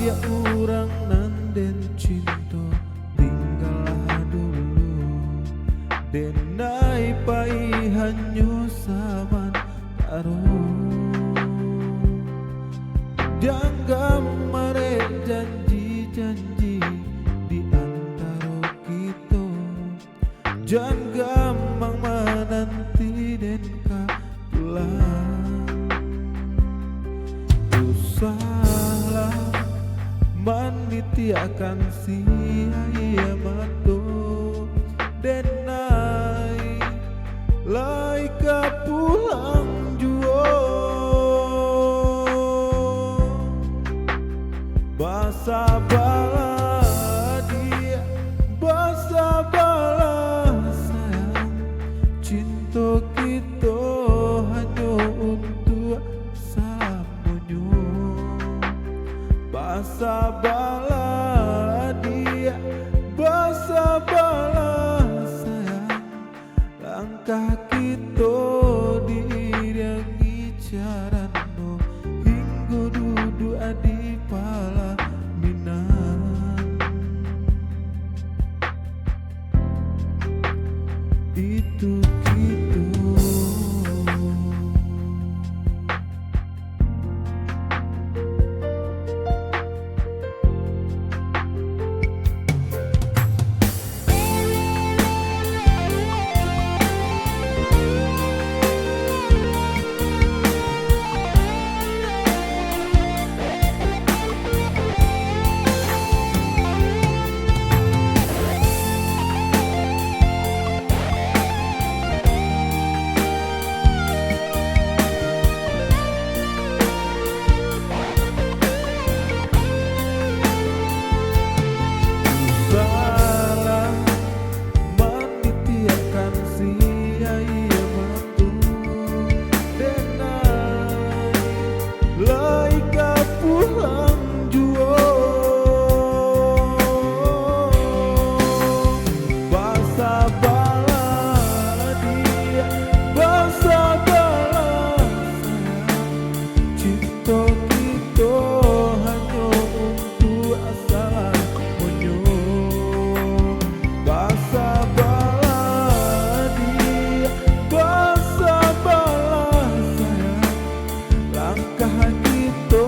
dia urang nanden cinta tinggallah dulu denai pai hanyo saban karo jangan mare janji-janji di antara kita jangan gampang menanti dan pulang usahlah maniti akan sia matu denai laika pulang juo basa bala dia basa bala sayang cinta kita hanya untuk samunyo basa bala dia basa bala sayang langkah kita diiringi carano hingga duduk di pala itu gitu. Langkah kita